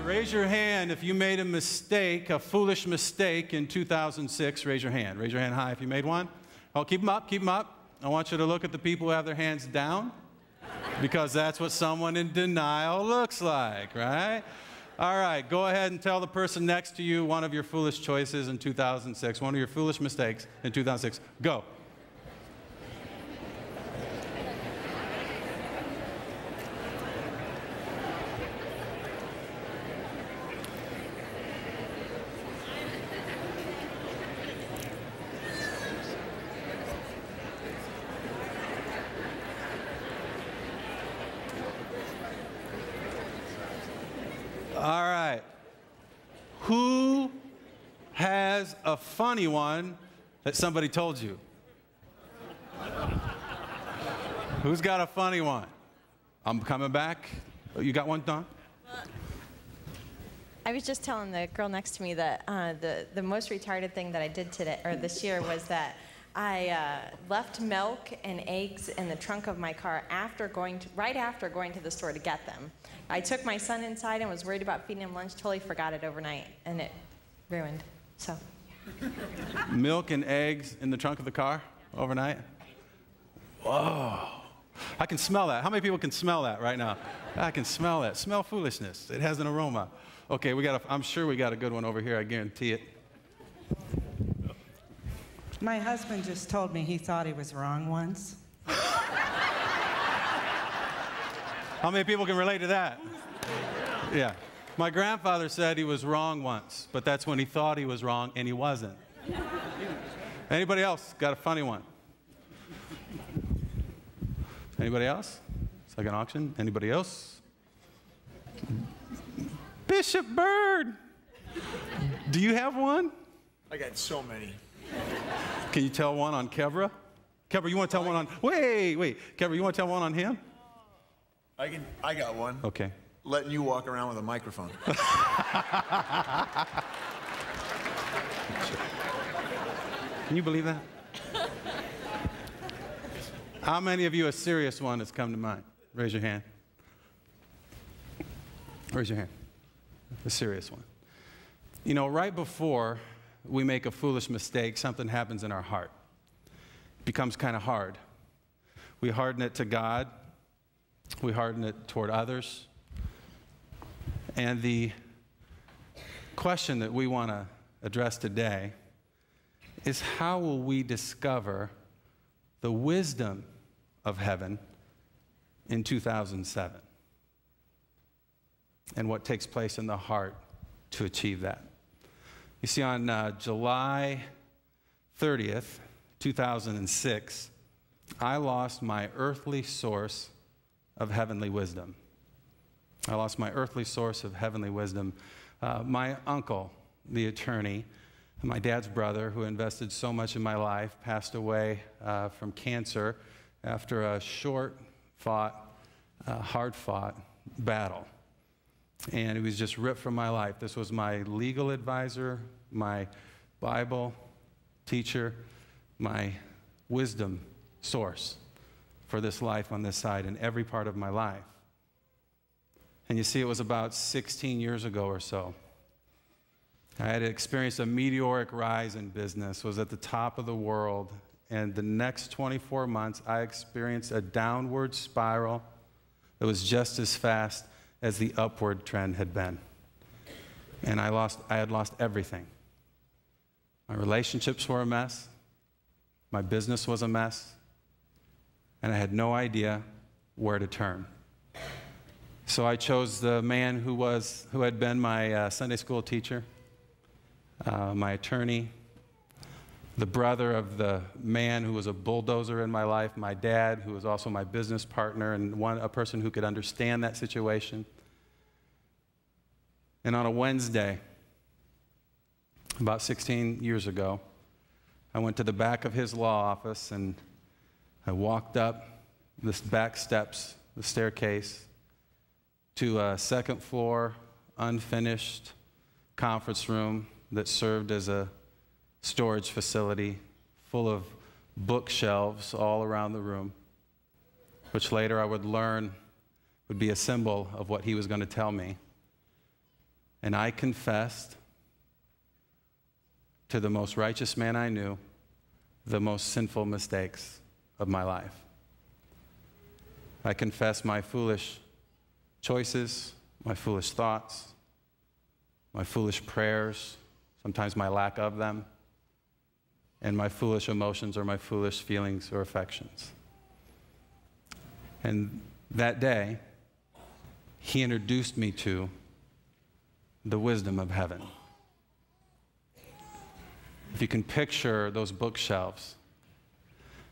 raise your hand if you made a mistake, a foolish mistake in 2006. Raise your hand. Raise your hand high if you made one. Oh, keep them up, keep them up. I want you to look at the people who have their hands down, because that's what someone in denial looks like, right? All right, go ahead and tell the person next to you one of your foolish choices in 2006, one of your foolish mistakes in 2006. Go. All right. Who has a funny one that somebody told you? Who's got a funny one? I'm coming back. Oh, you got one, Dawn? I was just telling the girl next to me that the most retarded thing that I did today or this year was that I left milk and eggs in the trunk of my car right after going to the store to get them. I took my son inside and was worried about feeding him lunch, totally forgot it overnight, and it ruined, so. Milk and eggs in the trunk of the car overnight? Whoa. I can smell that. How many people can smell that right now? I can smell that. Smell foolishness. It has an aroma. Okay, I'm sure we got a good one over here. I guarantee it. My husband just told me he thought he was wrong once. How many people can relate to that? Yeah. My grandfather said he was wrong once, but that's when he thought he was wrong and he wasn't. Anybody else got a funny one? Anybody else? Second auction. Anybody else? Bishop Bird. Do you have one? I got so many. Can you tell one on Kevra? Kevra, you want to tell one on... Wait. Kevra, you want to tell one on him? I got one. Okay. Letting you walk around with a microphone. Can you believe that? How many of you, a serious one has come to mind? Raise your hand. Raise your hand. A serious one. You know, right before we make a foolish mistake, something happens in our heart. It becomes kind of hard. We harden it to God. We harden it toward others. And the question that we want to address today is, how will we discover the wisdom of heaven in 2007? And what takes place in the heart to achieve that? You see, on July 30th, 2006, I lost my earthly source of heavenly wisdom. I lost my earthly source of heavenly wisdom. My uncle, the attorney, my dad's brother, who invested so much in my life, passed away from cancer after a short-fought, hard-fought battle. And it was just ripped from my life. This was my legal advisor, my Bible teacher, my wisdom source for this life on this side and every part of my life. And you see, it was about 16 years ago or so. I had experienced a meteoric rise in business, was at the top of the world, and the next 24 months I experienced a downward spiral that was just as fast as the upward trend had been. And I had lost everything. My relationships were a mess. My business was a mess. And I had no idea where to turn. So I chose the man who had been my Sunday school teacher, my attorney, the brother of the man who was a bulldozer in my life, my dad, who was also my business partner, and a person who could understand that situation. And on a Wednesday, about 16 years ago, I went to the back of his law office and I walked up the back steps, the staircase, to a second floor, unfinished conference room that served as a storage facility full of bookshelves all around the room, which later I would learn would be a symbol of what he was going to tell me. and I confessed to the most righteous man I knew the most sinful mistakes of my life. I confessed my foolish choices, my foolish thoughts, my foolish prayers, sometimes my lack of them, and my foolish emotions or my foolish feelings or affections. And that day, he introduced me to the wisdom of heaven. If you can picture those bookshelves,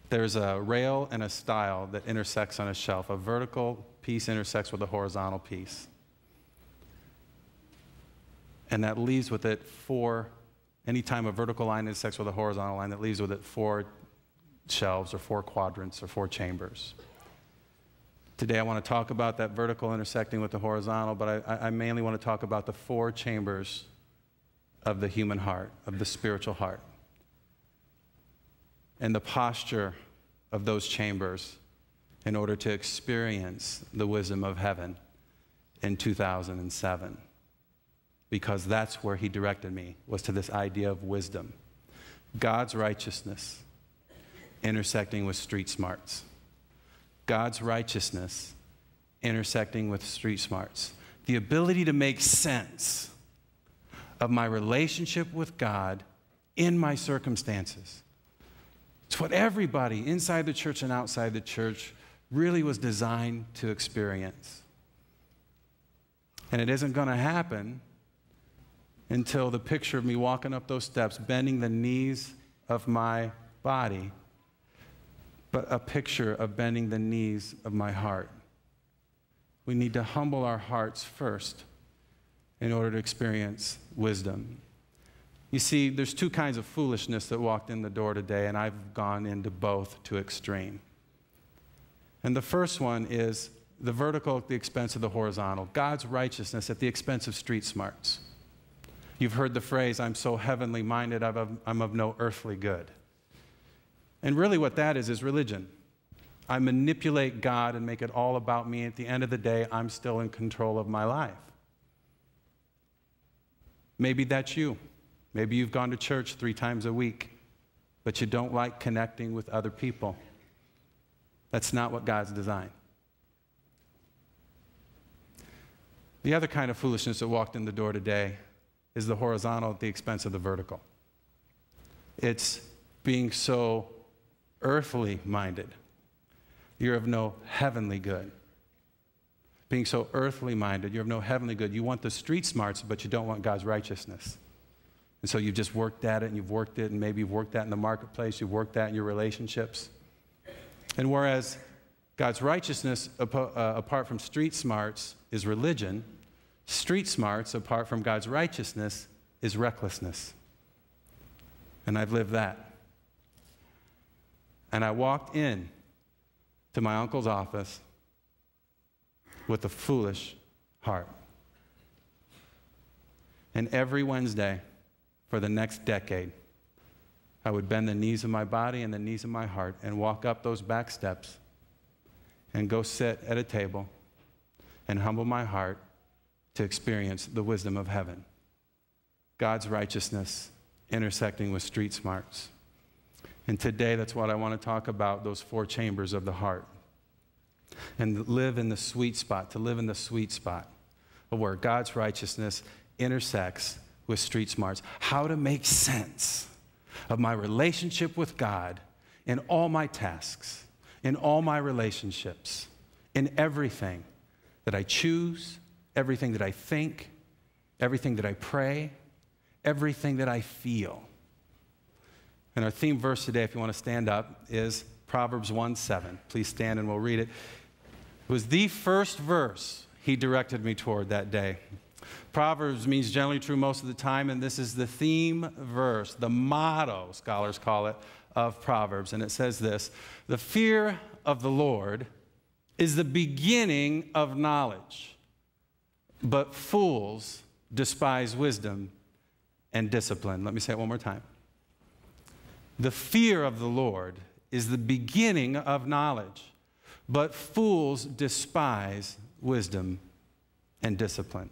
there's a rail and a stile that intersects on a shelf. A vertical piece intersects with a horizontal piece. And that leaves with it anytime a vertical line intersects with a horizontal line, that leaves with it 4 shelves or 4 quadrants or 4 chambers. Today I want to talk about that vertical intersecting with the horizontal, but I mainly want to talk about the 4 chambers of the human heart, of the spiritual heart, and the posture of those chambers in order to experience the wisdom of heaven in 2007. Because that's where he directed me, was to this idea of wisdom. God's righteousness intersecting with street smarts. God's righteousness intersecting with street smarts. The ability to make sense of my relationship with God in my circumstances. It's what everybody inside the church and outside the church really was designed to experience. And it isn't going to happen until the picture of me walking up those steps, bending the knees of my body, but a picture of bending the knees of my heart. We need to humble our hearts first in order to experience wisdom. You see, there's 2 kinds of foolishness that walked in the door today, and I've gone into both to extreme. And the first one is the vertical at the expense of the horizontal. God's righteousness at the expense of street smarts. You've heard the phrase, I'm so heavenly minded, I'm of no earthly good. And really what that is religion. I manipulate God and make it all about me. At the end of the day, I'm still in control of my life. Maybe that's you. Maybe you've gone to church 3 times a week, but you don't like connecting with other people. That's not what God's designed. The other kind of foolishness that walked in the door today is the horizontal at the expense of the vertical. It's being so earthly minded. You're of no heavenly good. Being so earthly minded, you're of no heavenly good. You want the street smarts, but you don't want God's righteousness. And so you've just worked at it, and you've worked it, and maybe you've worked that in the marketplace, you've worked that in your relationships. And whereas God's righteousness, apart from street smarts, is religion, street smarts, apart from God's righteousness, is recklessness. And I've lived that. And I walked in to my uncle's office with a foolish heart. And every Wednesday for the next decade, I would bend the knees of my body and the knees of my heart and walk up those back steps and go sit at a table and humble my heart to experience the wisdom of heaven. God's righteousness intersecting with street smarts. And today, that's what I want to talk about, those 4 chambers of the heart. And live in the sweet spot, to live in the sweet spot of where God's righteousness intersects with street smarts. How to make sense of my relationship with God in all my tasks, in all my relationships, in everything that I choose, everything that I think, everything that I pray, everything that I feel. And our theme verse today, if you want to stand up, is Proverbs 1:7. Please stand and we'll read it. It was the first verse he directed me toward that day. Proverbs means generally true most of the time, and this is the theme verse, the motto, scholars call it, of Proverbs. And it says this: the fear of the Lord is the beginning of knowledge, but fools despise wisdom and discipline. Let me say it one more time. The fear of the Lord is the beginning of knowledge, but fools despise wisdom and discipline.